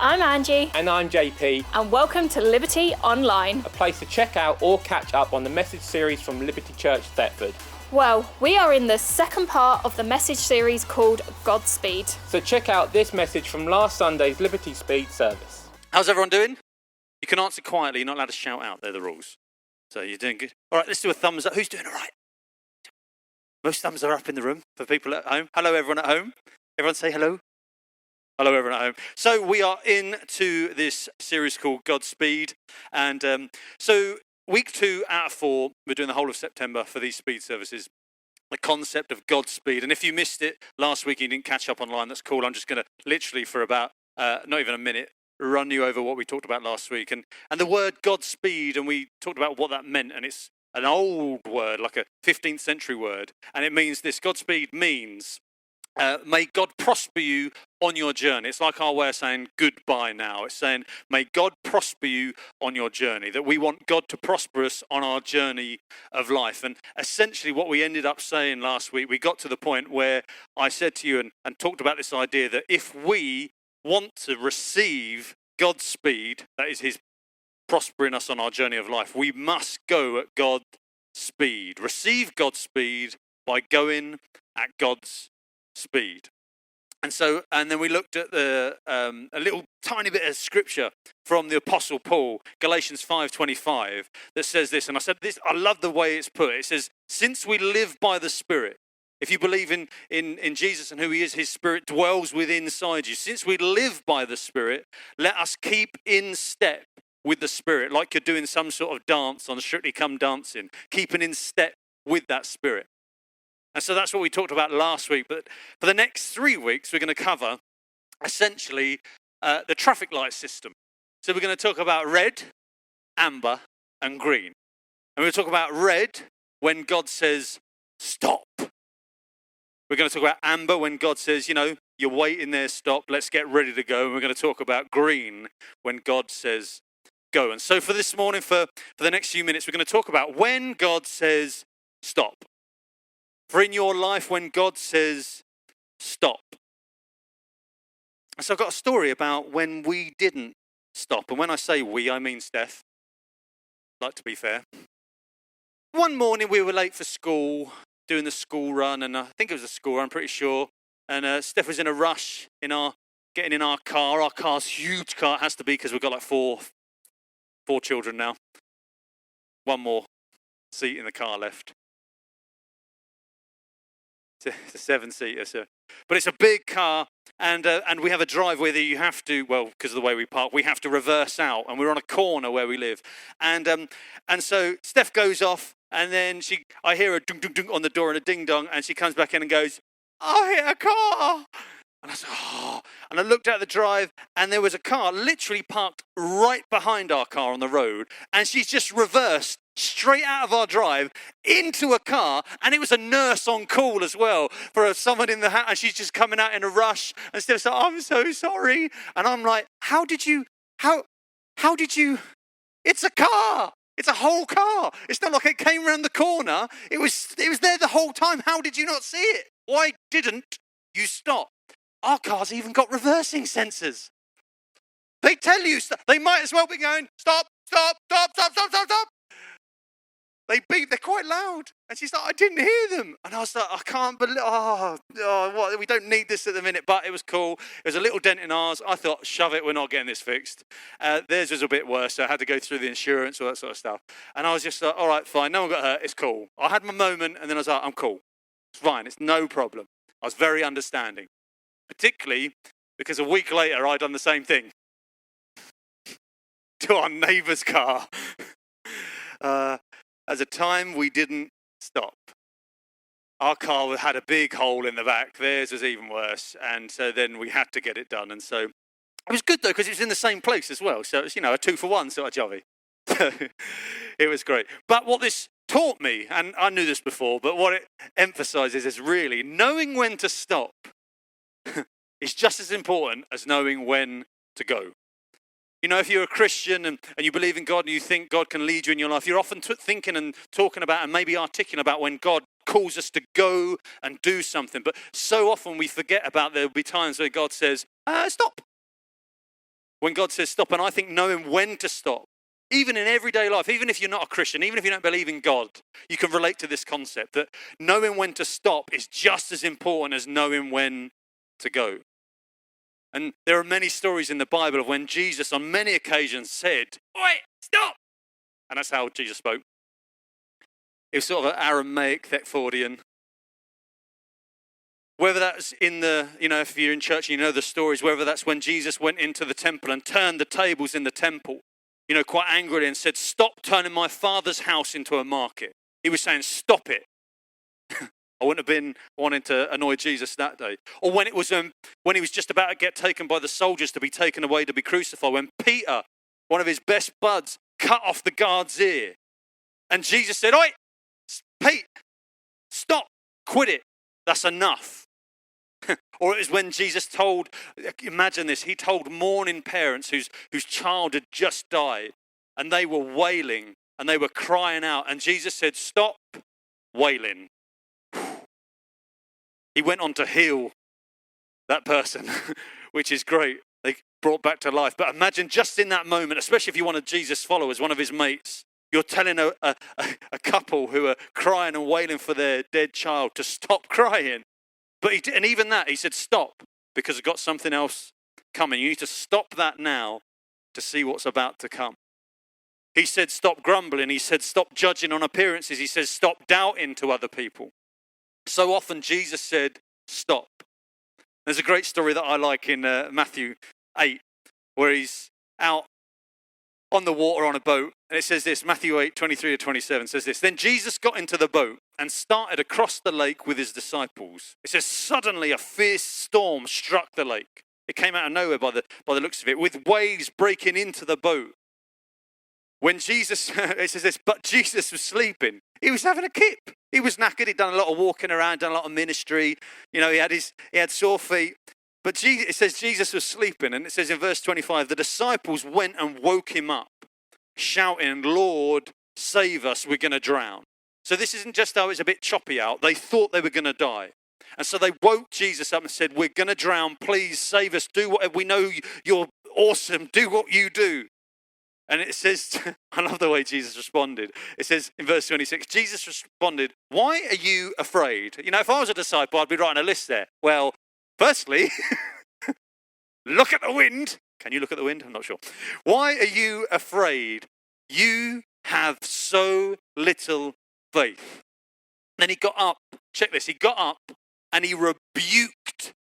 I'm Angie. And I'm JP. And welcome to Liberty Online, A place to check out or catch up on the message series from Liberty Church Thetford. Well, we are in the second part of the message series called Godspeed. So check out this message from last Sunday's Liberty Speed service. How's everyone doing? You can answer quietly, you're not allowed to shout out, they're the rules. So you're doing good. All right, let's do a thumbs up. Who's doing all right? Most thumbs are up in the room for people at home. Hello, everyone at home. Everyone say hello. Hello, everyone at home. So we are into this series called Godspeed. And so week 2 out of 4, we're doing the whole of September for these speed services. The concept of Godspeed. And if you missed it last week and you didn't catch up online, that's cool. I'm just going to literally for about not even a minute run you over what we talked about last week. And the word Godspeed, and we talked about what that meant. And it's an old word, like a 15th century word. And it means this. Godspeed means may God prosper you on your journey. It's like our way of saying goodbye now. It's saying, may God prosper you on your journey. That we want God to prosper us on our journey of life. And essentially what we ended up saying last week, we got to the point where I said to you and talked about this idea that if we want to receive God's speed, that is his prospering us on our journey of life, we must go at God's speed. Receive God's speed by going at God's speed. And then we looked at a little tiny bit of scripture from the Apostle Paul, Galatians 5:25, that says this, and I said this, I love the way it's put. It says, since we live by the Spirit, if you believe in Jesus and who he is, his Spirit dwells within inside you. Since we live by the Spirit, let us keep in step with the Spirit, like you're doing some sort of dance on Strictly Come Dancing, keeping in step with that Spirit. And so that's what we talked about last week. But for the next 3 weeks, we're going to cover essentially the traffic light system. So we're going to talk about red, amber, and green. And we're going to talk about red when God says, stop. We're going to talk about amber when God says, you're waiting there, stop, let's get ready to go. And we're going to talk about green when God says, go. And so for this morning, for the next few minutes, we're going to talk about when God says, stop. For in your life, when God says, stop. So I've got a story about when we didn't stop. And when I say we, I mean Steph. I'd like to be fair. One morning we were late for school, doing the school run. And I think it was a school run, I'm pretty sure. And Steph was in a rush getting in our car. Our car's a huge car. It has to be because we've got like four children now. One more seat in the car left. It's a 7-seater, so. But it's a big car, and we have a driveway that you have to, well, because of the way we park, we have to reverse out, and we're on a corner where we live. And so Steph goes off, and then I hear a ding-ding-ding on the door and a ding-dong, and she comes back in and goes, I hit a car. And I said, oh. And I looked out the drive, and there was a car literally parked right behind our car on the road, and she's just reversed straight out of our drive into a car, and it was a nurse on call as well for someone in the house, and she's just coming out in a rush, and Steph's like, I'm so sorry. And I'm like, how did you, it's a car. It's a whole car. It's not like it came around the corner. It was there the whole time. How did you not see it? Why didn't you stop? Our car's even got reversing sensors. They tell you, they might as well be going, stop, stop, stop, stop, stop, stop, stop. They beep, they're quite loud. And she's like, I didn't hear them. And I was like, I can't believe, what? We don't need this at the minute, but it was cool. It was a little dent in ours. I thought, shove it, we're not getting this fixed. Theirs was a bit worse, so I had to go through the insurance, all that sort of stuff. And I was just like, all right, fine, no one got hurt, it's cool. I had my moment, and then I was like, I'm cool. It's fine, it's no problem. I was very understanding. Particularly because a week later, I'd done the same thing to our neighbour's car. At a time we didn't stop. Our car had a big hole in the back. Theirs was even worse. And so then we had to get it done. And so it was good, though, because it was in the same place as well. So it was, a 2-for-1 sort of jobby. It was great. But what this taught me, and I knew this before, but what it emphasises is really knowing when to stop is just as important as knowing when to go. If you're a Christian and you believe in God and you think God can lead you in your life, you're often thinking and talking about and maybe articulating about when God calls us to go and do something. But so often we forget about there'll be times where God says, stop. when God says stop. And I think knowing when to stop, even in everyday life, even if you're not a Christian, even if you don't believe in God, you can relate to this concept that knowing when to stop is just as important as knowing when to go. And there are many stories in the Bible of when Jesus on many occasions said, "Oi, stop!" And that's how Jesus spoke. It was sort of an Aramaic, Thetfordian. Whether that's in the, if you're in church and you know the stories, whether that's when Jesus went into the temple and turned the tables in the temple, quite angrily and said, "Stop turning my Father's house into a market." He was saying, "Stop it." I wouldn't have been wanting to annoy Jesus that day. Or when it was when he was just about to get taken by the soldiers to be taken away to be crucified, when Peter, one of his best buds, cut off the guard's ear. And Jesus said, "Oi, Pete, stop, quit it, that's enough." Or it was when Jesus told, imagine this, he told mourning parents whose child had just died, and they were wailing and they were crying out, and Jesus said, "Stop wailing." He went on to heal that person, which is great. They brought back to life. But imagine just in that moment, especially if you're one of Jesus' followers, one of his mates, you're telling a couple who are crying and wailing for their dead child to stop crying. And even that, he said, "Stop, because I've got something else coming. You need to stop that now to see what's about to come." He said, "Stop grumbling." He said, "Stop judging on appearances." He says, "Stop doubting to other people." So often Jesus said, "Stop." There's a great story that I like in Matthew 8, where he's out on the water on a boat. And it says this, Matthew 8, 23 to 27 says this. "Then Jesus got into the boat and started across the lake with his disciples. It says, suddenly a fierce storm struck the lake. It came out of nowhere by the looks of it, with waves breaking into the boat. When Jesus, it says this, but Jesus was sleeping. He was having a kip. He was knackered. He'd done a lot of walking around, done a lot of ministry. He had sore feet. But it says Jesus was sleeping. And it says in verse 25, the disciples went and woke him up, shouting, "Lord, save us, we're going to drown." So this isn't just, it's a bit choppy out. They thought they were going to die. And so they woke Jesus up and said, "We're going to drown. Please save us. Do whatever. We know you're awesome. Do what you do." And it says, I love the way Jesus responded. It says in verse 26, Jesus responded, "Why are you afraid?" If I was a disciple, I'd be writing a list there. Well, firstly, look at the wind. Can you look at the wind? I'm not sure. "Why are you afraid? You have so little faith." Then he got up. Check this. He got up and he rebuked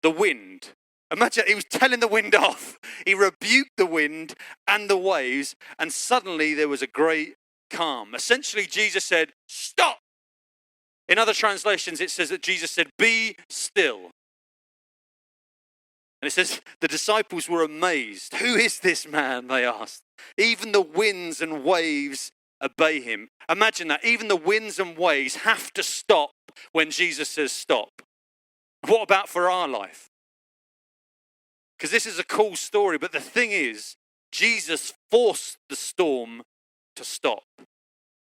the wind. Imagine, he was telling the wind off. He rebuked the wind and the waves, and suddenly there was a great calm. Essentially, Jesus said, "Stop." In other translations, it says that Jesus said, "Be still." And it says, the disciples were amazed. "Who is this man?" they asked. "Even the winds and waves obey him." Imagine that. Even the winds and waves have to stop when Jesus says stop. What about for our life? Because this is a cool story, but the thing is, Jesus forced the storm to stop.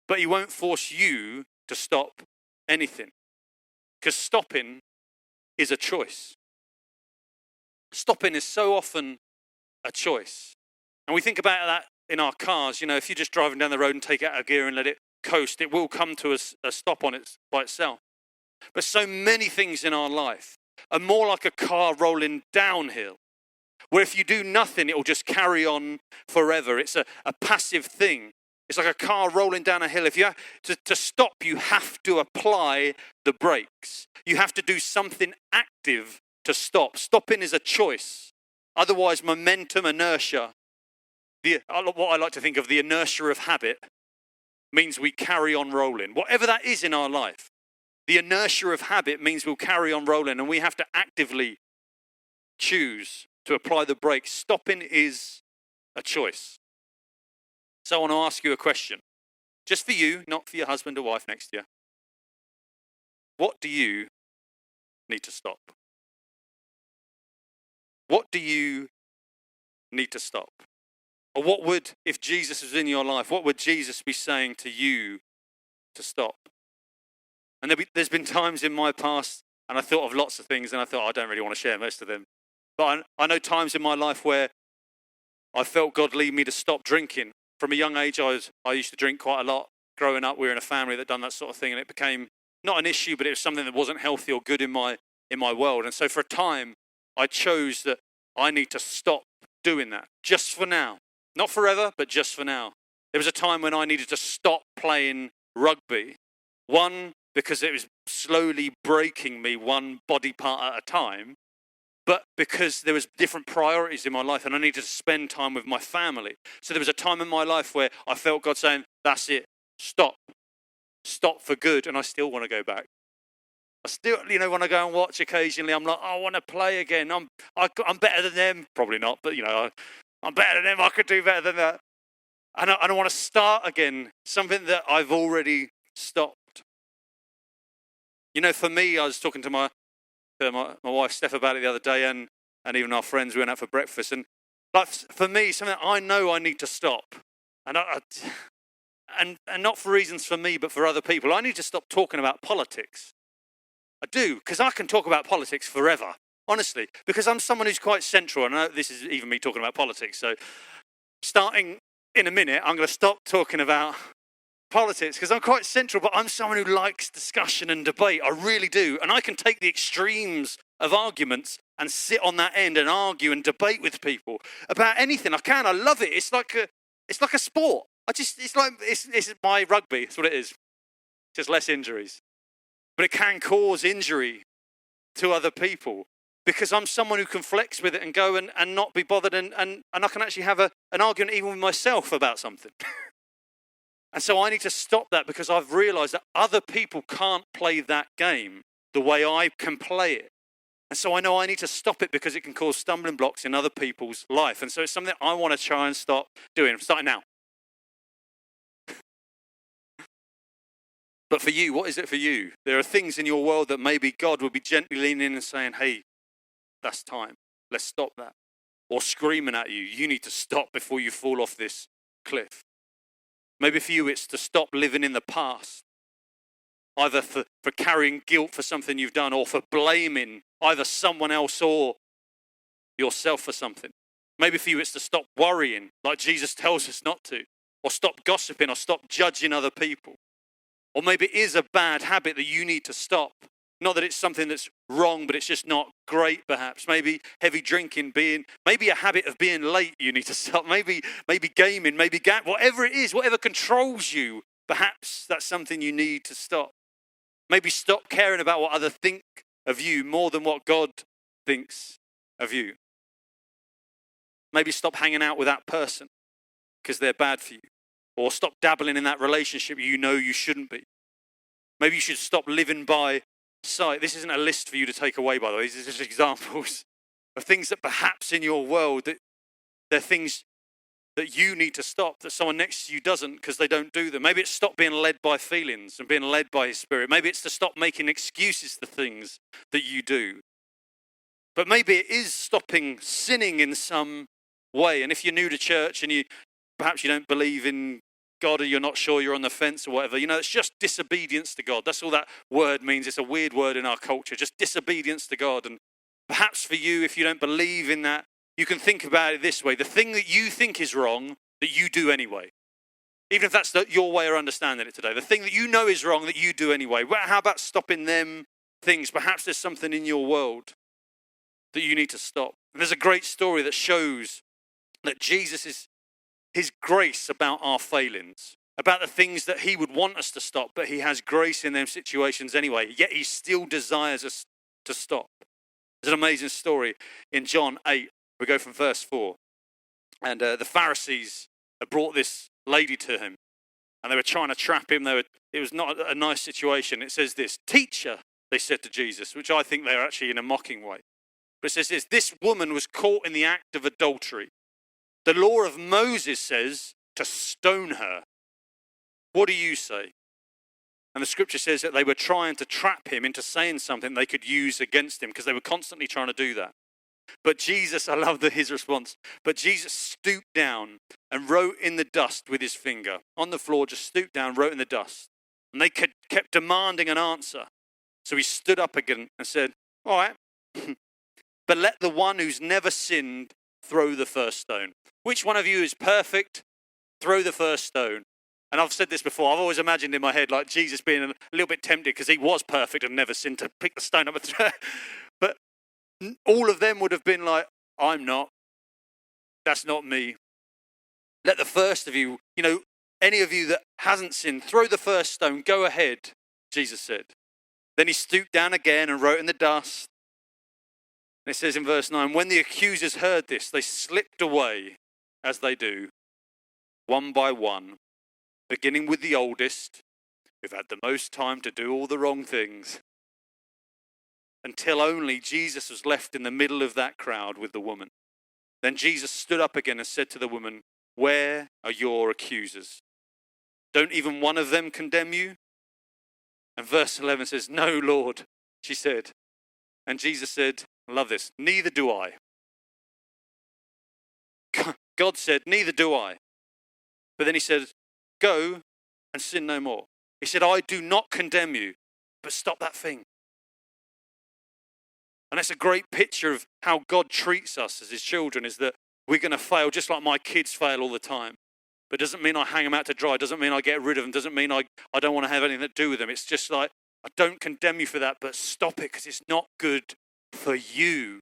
But he won't force you to stop anything. Because stopping is a choice. Stopping is so often a choice. And we think about that in our cars. If you're just driving down the road and take it out of gear and let it coast, it will come to a stop by itself. But so many things in our life are more like a car rolling downhill, where if you do nothing, it will just carry on forever. It's a passive thing. It's like a car rolling down a hill. If you have to stop, you have to apply the brakes. You have to do something active to stop. Stopping is a choice. Otherwise, momentum, inertia, what I like to think of, the inertia of habit, means we carry on rolling. Whatever that is in our life, the inertia of habit means we'll carry on rolling, and we have to actively choose to apply the brakes. Stopping is a choice. So I want to ask you a question. Just for you, not for your husband or wife next to you. What do you need to stop? What do you need to stop? Or what would, if Jesus was in your life, what would Jesus be saying to you to stop? And there's been times in my past, and I thought of lots of things, and I thought, I don't really want to share most of them. But I know times in my life where I felt God lead me to stop drinking. From a young age, I used to drink quite a lot. Growing up, we were in a family that done that sort of thing, and it became not an issue, but it was something that wasn't healthy or good in my world. And so for a time, I chose that I need to stop doing that, just for now. Not forever, but just for now. There was a time when I needed to stop playing rugby. One, because it was slowly breaking me one body part at a time, but because there was different priorities in my life and I needed to spend time with my family. So there was a time in my life where I felt God saying, that's it, stop for good, and I still want to go back. I still, when I go and watch occasionally, I'm like, I want to play again. I'm better than them. Probably not, but I'm better than them. I could do better than that. And I want to start again, something that I've already stopped. For me, I was talking to my wife Steph about it the other day, and even our friends. We went out for breakfast, and like for me, something that I know I need to stop, and and not for reasons for me, but for other people. I need to stop talking about politics. I do, because I can talk about politics forever, honestly, because I'm someone who's quite central. And I know this is even me talking about politics. So starting in a minute, I'm going to stop talking about politics because I'm quite central, but I'm someone who likes discussion and debate. I really do. And I can take the extremes of arguments and sit on that end and argue and debate with people about anything. I can. I love it. It's like a sport. It's my rugby. That's what it is. Just less injuries. But it can cause injury to other people because I'm someone who can flex with it and go and not be bothered, and I can actually have an argument even with myself about something. And so I need to stop that because I've realized that other people can't play that game the way I can play it. And so I know I need to stop it because it can cause stumbling blocks in other people's life. And so it's something I want to try and stop doing. I'm starting now. But for you, what is it for you? There are things in your world that maybe God would be gently leaning in and saying, hey, that's time. Let's stop that. Or screaming at you, you need to stop before you fall off this cliff. Maybe for you, it's to stop living in the past, either for carrying guilt for something you've done or for blaming either someone else or yourself for something. Maybe for you, it's to stop worrying like Jesus tells us not to, or stop gossiping, or stop judging other people. Or maybe it is a bad habit that you need to stop. Not that it's something that's wrong, but it's just not great, perhaps. Maybe heavy drinking maybe a habit of being late you need to stop. Maybe gaming, whatever it is, whatever controls you, perhaps that's something you need to stop. Maybe stop caring about what others think of you more than what God thinks of you. Maybe stop hanging out with that person because they're bad for you. Or stop dabbling in that relationship you know you shouldn't be. Maybe you should stop living by sight. This isn't a list for you to take away, by the way. These are just examples of things that perhaps in your world, that they're things that you need to stop, that someone next to you doesn't because they don't do them. Maybe it's stop being led by feelings and being led by His Spirit. Maybe it's to stop making excuses for things that you do. But maybe it is stopping sinning in some way. And if you're new to church and perhaps you don't believe in God, or you're not sure, you're on the fence or whatever, it's just disobedience to God. That's all that word means. It's a weird word in our culture, just disobedience to God. And perhaps for you, if you don't believe in that, you can think about it this way. The thing that you think is wrong, that you do anyway. Even if that's your way of understanding it today. The thing that you know is wrong, that you do anyway. Well, how about stopping them things? Perhaps there's something in your world that you need to stop. And there's a great story that shows that Jesus is His grace about our failings, about the things that He would want us to stop, but He has grace in them situations anyway, yet He still desires us to stop. There's an amazing story in John 8. We go from verse 4. And the Pharisees had brought this lady to Him, and they were trying to trap Him. It was not a nice situation. It says this, "Teacher," they said to Jesus, which I think they were actually in a mocking way. But it says this woman was caught in the act of adultery. The law of Moses says to stone her. What do you say? And the scripture says that they were trying to trap Him into saying something they could use against Him because they were constantly trying to do that. But Jesus, I love His response, but Jesus stooped down and wrote in the dust with His finger. On the floor, just stooped down, wrote in the dust. And they kept demanding an answer. So He stood up again and said, all right, but let the one who's never sinned throw the first stone. Which one of you is perfect? Throw the first stone. And I've said this before, I've always imagined in my head like Jesus being a little bit tempted because he was perfect and never sinned to pick the stone up and throw it. But all of them would have been like, I'm not. That's not me. Let the first of you, any of you that hasn't sinned, throw the first stone, go ahead, Jesus said. Then he stooped down again and wrote in the dust. And it says in verse 9, when the accusers heard this, they slipped away, as they do, one by one, beginning with the oldest, who've had the most time to do all the wrong things, until only Jesus was left in the middle of that crowd with the woman. Then Jesus stood up again and said to the woman, where are your accusers? Don't even one of them condemn you? And verse 11 says, no, Lord, she said. And Jesus said, I love this, neither do I. God said, neither do I. But then he said, go and sin no more. He said, I do not condemn you, but stop that thing. And that's a great picture of how God treats us as his children, is that we're going to fail just like my kids fail all the time. But it doesn't mean I hang them out to dry. It doesn't mean I get rid of them. It doesn't mean I don't want to have anything to do with them. It's just like, I don't condemn you for that, but stop it because it's not good for you.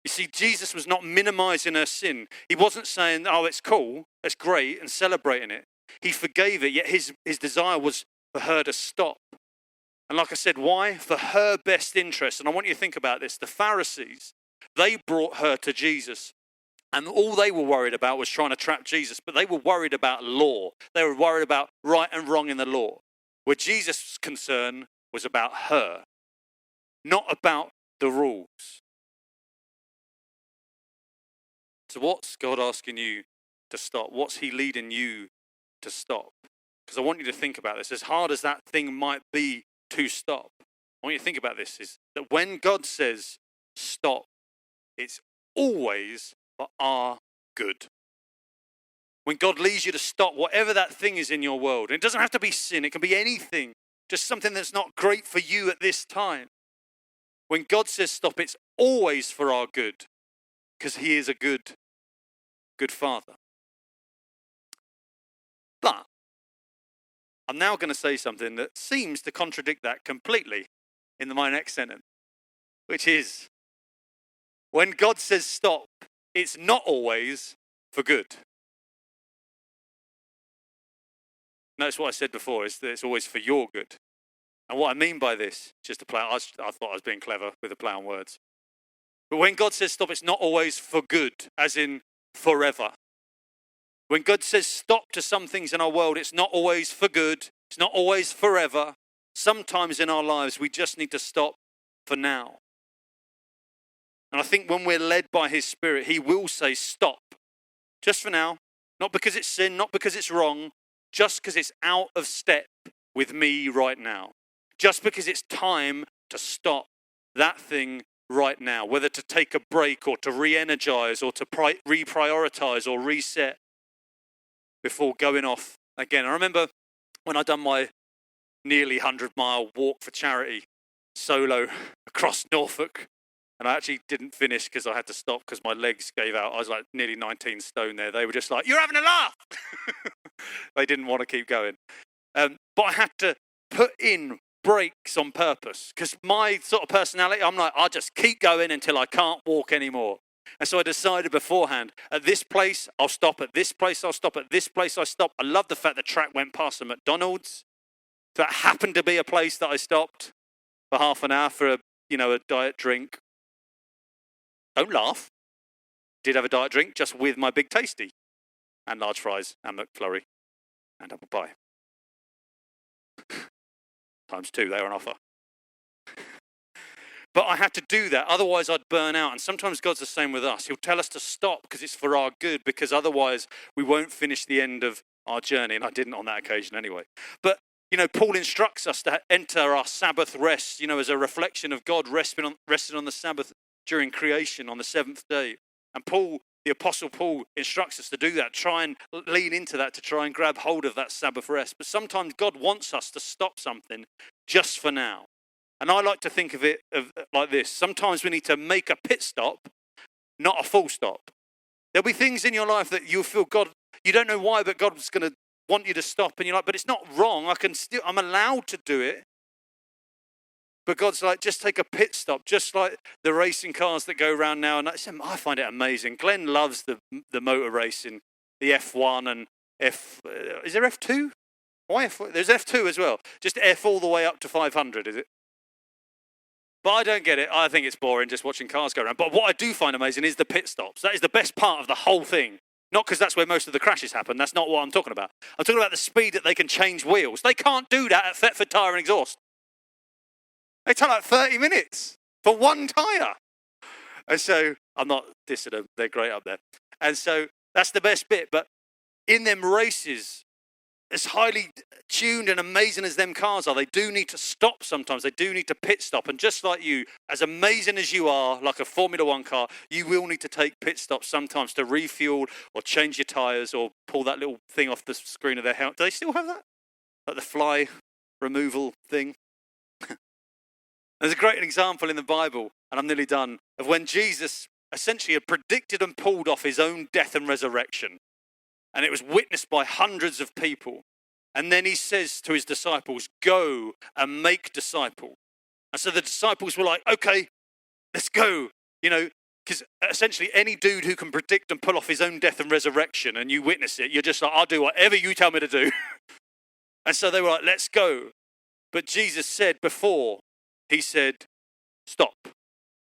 You see, Jesus was not minimizing her sin. He wasn't saying, oh, it's cool, it's great, and celebrating it. He forgave it, yet his desire was for her to stop. And like I said, why? For her best interest. And I want you to think about this. The Pharisees, they brought her to Jesus. And all they were worried about was trying to trap Jesus. But they were worried about law. They were worried about right and wrong in the law. Where Jesus' concern was about her, not about the rules. So what's God asking you to stop? What's he leading you to stop? Because I want you to think about this. As hard as that thing might be to stop, I want you to think about this, is that when God says stop, it's always for our good. When God leads you to stop whatever that thing is in your world, and it doesn't have to be sin, it can be anything, just something that's not great for you at this time. When God says stop, it's always for our good, because he is a good Father. But I'm now going to say something that seems to contradict that completely in my next sentence, which is, when God says stop, it's not always for good. Notice what I said before, is that it's always for your good. And what I mean by this, just to play, I thought I was being clever with the play on words. But when God says stop, it's not always for good, as in forever. When God says stop to some things in our world, it's not always for good. It's not always forever. Sometimes in our lives, we just need to stop for now. And I think when we're led by his Spirit, he will say stop, just for now. Not because it's sin, not because it's wrong, just because it's out of step with me right now. Just because it's time to stop that thing right now, whether to take a break or to re-energize or to reprioritize or reset before going off again. I remember when I'd done my nearly 100-mile walk for charity solo across Norfolk, and I actually didn't finish because I had to stop because my legs gave out. I was like nearly 19 stone there. They were just like, you're having a laugh. They didn't want to keep going. But I had to put in breaks on purpose because my sort of personality, I'm like, I'll just keep going until I can't walk anymore. And so I decided beforehand, at this place, I'll stop. At this place, I'll stop. At this place, I stop. I love the fact the track went past a McDonald's. That happened to be a place that I stopped for half an hour for a diet drink. Don't laugh. Did have a diet drink just with my big tasty and large fries and McFlurry and apple pie. Times 2, they're on offer. But I had to do that, otherwise I'd burn out. And sometimes God's the same with us. He'll tell us to stop because it's for our good, because otherwise we won't finish the end of our journey. And I didn't on that occasion anyway. But, Paul instructs us to enter our Sabbath rest, as a reflection of God resting on the Sabbath during creation on the seventh day. And Paul, the Apostle Paul, instructs us to do that, try and lean into that, to try and grab hold of that Sabbath rest. But sometimes God wants us to stop something just for now. And I like to think of it like this. Sometimes we need to make a pit stop not a full stop. There'll be things in your life that you'll feel God, you don't know why, but God's going to want you to stop. And you're like, but it's not wrong. I'm allowed to do it. But God's like, just take a pit stop, just like the racing cars that go around now. And I find it amazing. Glenn loves the motor racing, the F1 and is there F2? Why F1? There's F2 as well. Just F all the way up to 500, is it? But I don't get it. I think it's boring just watching cars go around. But what I do find amazing is the pit stops. That is the best part of the whole thing. Not because that's where most of the crashes happen. That's not what I'm talking about. I'm talking about the speed that they can change wheels. They can't do that at Thetford Tyre and Exhaust. They take like 30 minutes for one tyre. And so, I'm not dissing them. They're great up there. And so, that's the best bit. But in them races, as highly tuned and amazing as them cars are, they do need to stop sometimes. They do need to pit stop. And just like you, as amazing as you are, like a Formula One car, you will need to take pit stops sometimes to refuel or change your tyres or pull that little thing off the screen of their helmet. Do they still have that? Like the fly removal thing? There's a great example in the Bible, and I'm nearly done, of when Jesus essentially had predicted and pulled off his own death and resurrection. And it was witnessed by hundreds of people. And then he says to his disciples, go and make disciples. And so the disciples were like, okay, let's go. You know, because essentially any dude who can predict and pull off his own death and resurrection and you witness it, you're just like, I'll do whatever you tell me to do. And so they were like, let's go. But Jesus said before, he said, stop.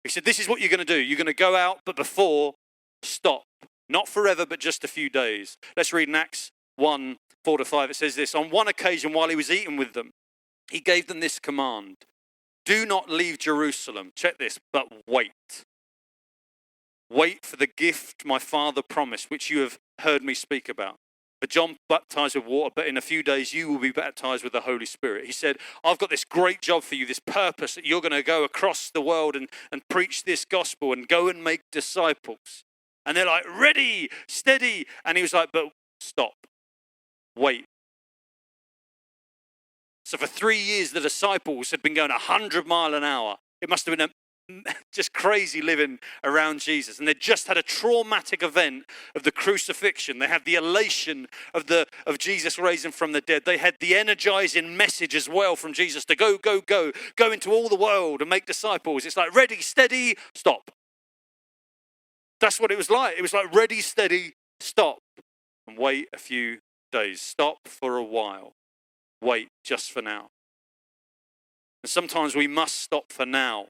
He said, this is what you're going to do. You're going to go out, but before, stop. Not forever, but just a few days. Let's read in Acts 1, 4-5. It says this, on one occasion while he was eating with them, he gave them this command. Do not leave Jerusalem. Check this, but wait. Wait for the gift my Father promised, which you have heard me speak about. For John baptized with water, but in a few days you will be baptized with the Holy Spirit. He said, I've got this great job for you, this purpose that you're going to go across the world and preach this gospel and go and make disciples. And they're like, ready, steady. And he was like, but stop, wait. So for 3 years, the disciples had been going 100 miles an hour. It must have been just crazy living around Jesus. And they just had a traumatic event of the crucifixion. They had the elation of Jesus raising from the dead. They had the energizing message as well from Jesus to go into all the world and make disciples. It's like ready, steady, stop. That's what it was like. It was like ready, steady, stop, and wait a few days. Stop for a while. Wait just for now. And sometimes we must stop for now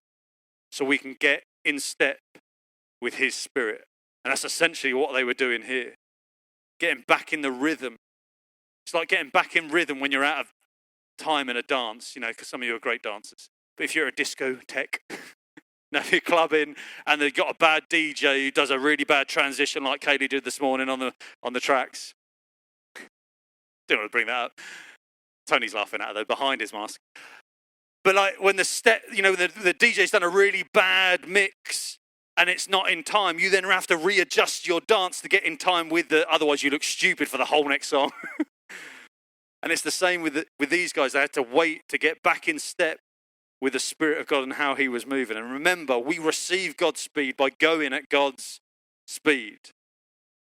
so we can get in step with his Spirit. And that's essentially what they were doing here. Getting back in the rhythm. It's like getting back in rhythm when you're out of time in a dance, you know, because some of you are great dancers. But if you're a discotheque, now if you're clubbing and they've got a bad DJ who does a really bad transition like Kaylee did this morning on the tracks. Didn't want to bring that up. Tony's laughing at her though, behind his mask. But like when the DJ's done a really bad mix and it's not in time, you then have to readjust your dance to get in time with otherwise you look stupid for the whole next song. And it's the same with these guys. They had to wait to get back in step with the Spirit of God and how he was moving. And remember, we receive God's speed by going at God's speed.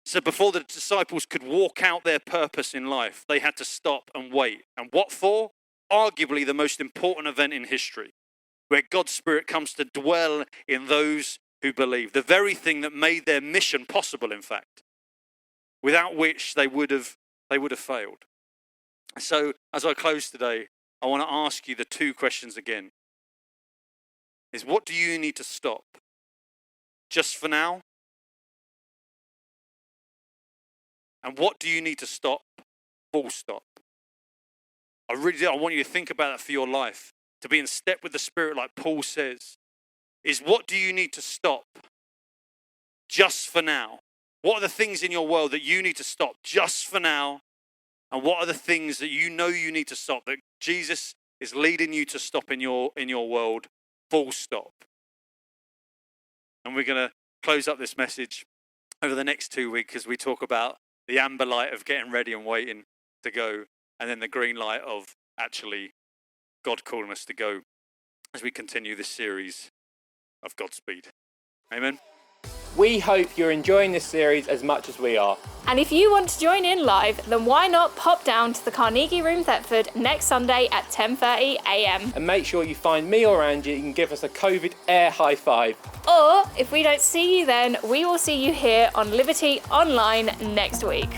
So before the disciples could walk out their purpose in life, they had to stop and wait. And what for? Arguably the most important event in history, where God's Spirit comes to dwell in those who believe. The very thing that made their mission possible, in fact, without which they would have failed. So as I close today, I want to ask you the two questions again. Is what do you need to stop? Just for now? And what do you need to stop? Full stop. I want you to think about that for your life. To be in step with the Spirit, like Paul says, is what do you need to stop? Just for now. What are the things in your world that you need to stop just for now? And what are the things that you know you need to stop that Jesus is leading you to stop in your world? Full stop. And we're going to close up this message over the next 2 weeks as we talk about the amber light of getting ready and waiting to go, and then the green light of actually God calling us to go as we continue this series of Godspeed. Amen. We hope you're enjoying this series as much as we are. And if you want to join in live, then why not pop down to the Carnegie Room, Thetford next Sunday at 10:30 a.m. And make sure you find me or Angie and give us a COVID air high five. Or if we don't see you then, we will see you here on Liberty Online next week.